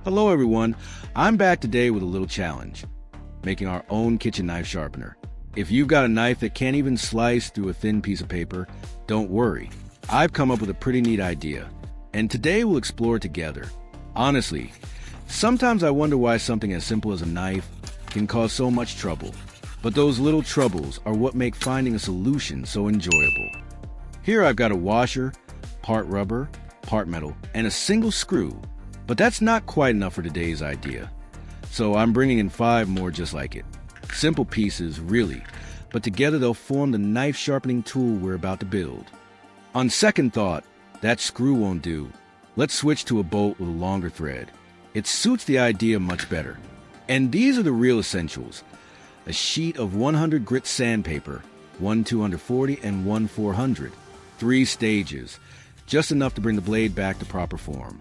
Hello everyone, I'm back today with a little challenge, making our own kitchen knife sharpener. If you've got a knife that can't even slice through a thin piece of paper, don't worry. I've come up with a pretty neat idea, and today we'll explore it together. Honestly, sometimes I wonder why something as simple as a knife can cause so much trouble, but those little troubles are what make finding a solution so enjoyable. Here I've got a washer, part rubber, part metal, and a single screw. But that's not quite enough for today's idea. So I'm bringing in 5 more just like it. Simple pieces, really, but together they'll form the knife sharpening tool we're about to build. On second thought, that screw won't do. Let's switch to a bolt with a longer thread. It suits the idea much better. And these are the real essentials. A sheet of 100 grit sandpaper, one 240 and one 400. 3 stages, just enough to bring the blade back to proper form.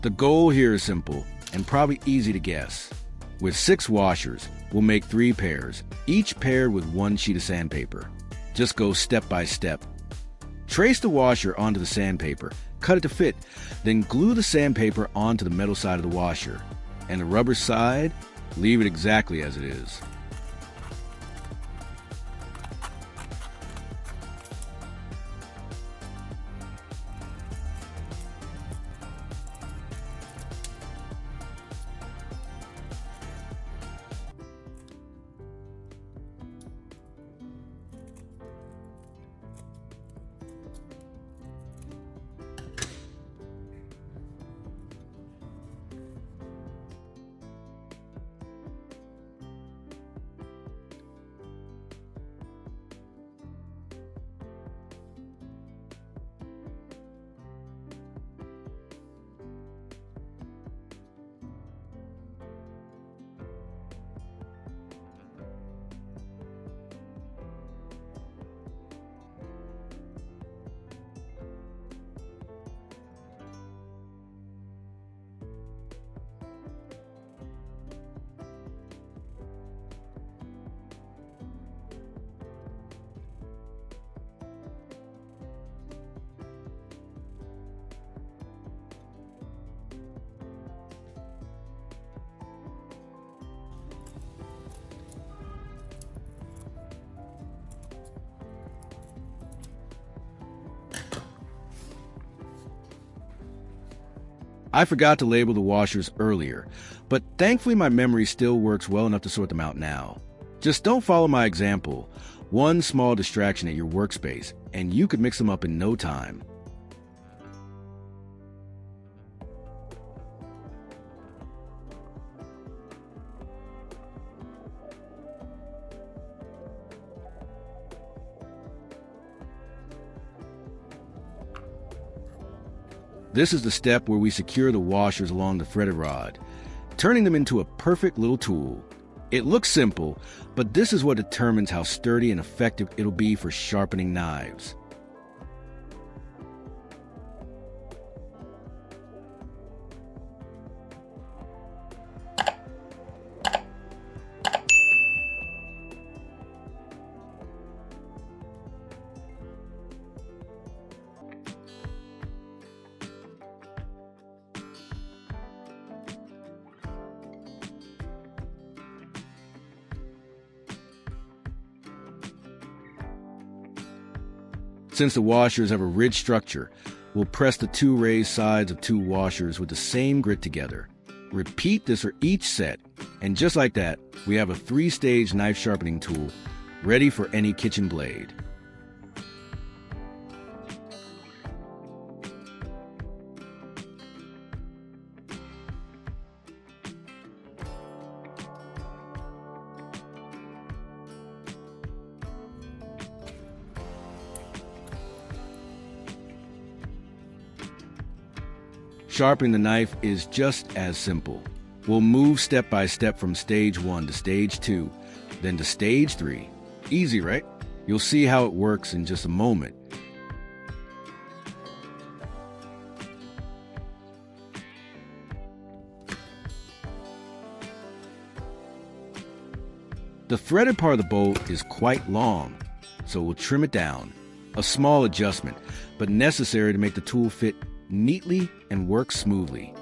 The goal here is simple and probably easy to guess. With 6 washers, we'll make 3 pairs, each paired with 1 sheet of sandpaper. Just go step by step. Trace the washer onto the sandpaper, cut it to fit, then glue the sandpaper onto the metal side of the washer. And the rubber side, leave it exactly as it is. I forgot to label the washers earlier, but thankfully my memory still works well enough to sort them out now. Just don't follow my example. One small distraction at your workspace, and you could mix them up in no time. This is the step where we secure the washers along the threaded rod, turning them into a perfect little tool. It looks simple, but this is what determines how sturdy and effective it'll be for sharpening knives. Since the washers have a ridged structure, we'll press the 2 raised sides of 2 washers with the same grit together. Repeat this for each set, and just like that, we have a 3-stage knife sharpening tool ready for any kitchen blade. Sharpening the knife is just as simple. We'll move step by step from stage 1 to stage 2, then to stage 3. Easy, right? You'll see how it works in just a moment. The threaded part of the bolt is quite long, so we'll trim it down. A small adjustment, but necessary to make the tool fit neatly and work smoothly.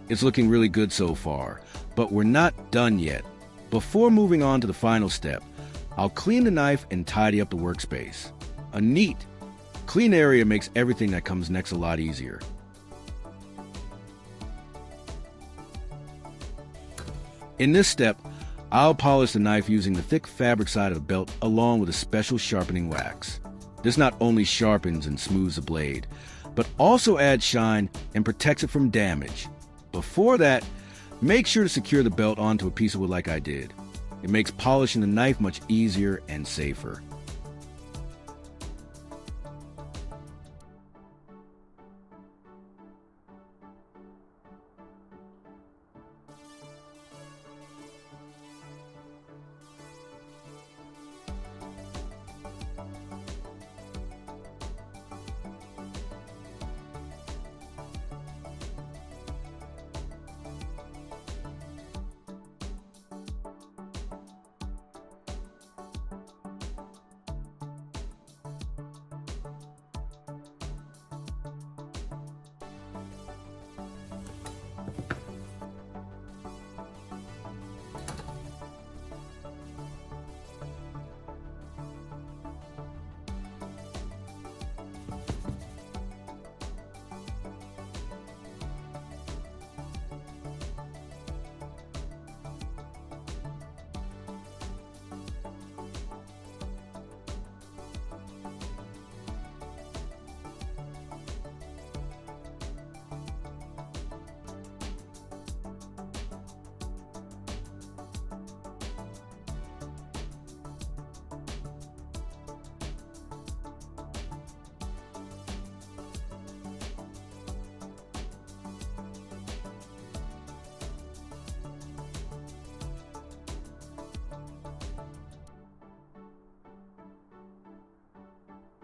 It's looking really good so far, but we're not done yet. Before moving on to the final step, I'll clean the knife and tidy up the workspace. A neat, clean area makes everything that comes next a lot easier. In this step, I'll polish the knife using the thick fabric side of the belt along with a special sharpening wax. This not only sharpens and smooths the blade, but also adds shine and protects it from damage. Before that, make sure to secure the belt onto a piece of wood like I did. It makes polishing the knife much easier and safer.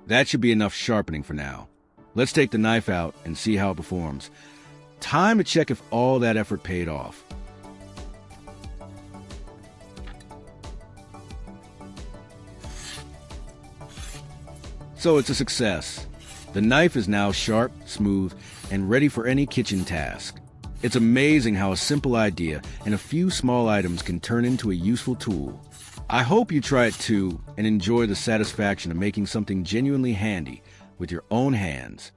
That should be enough sharpening for now. Let's take the knife out and see how it performs. Time to check if all that effort paid off. So it's a success. The knife is now sharp, smooth, and ready for any kitchen task. It's amazing how a simple idea and a few small items can turn into a useful tool. I hope you try it too and enjoy the satisfaction of making something genuinely handy with your own hands.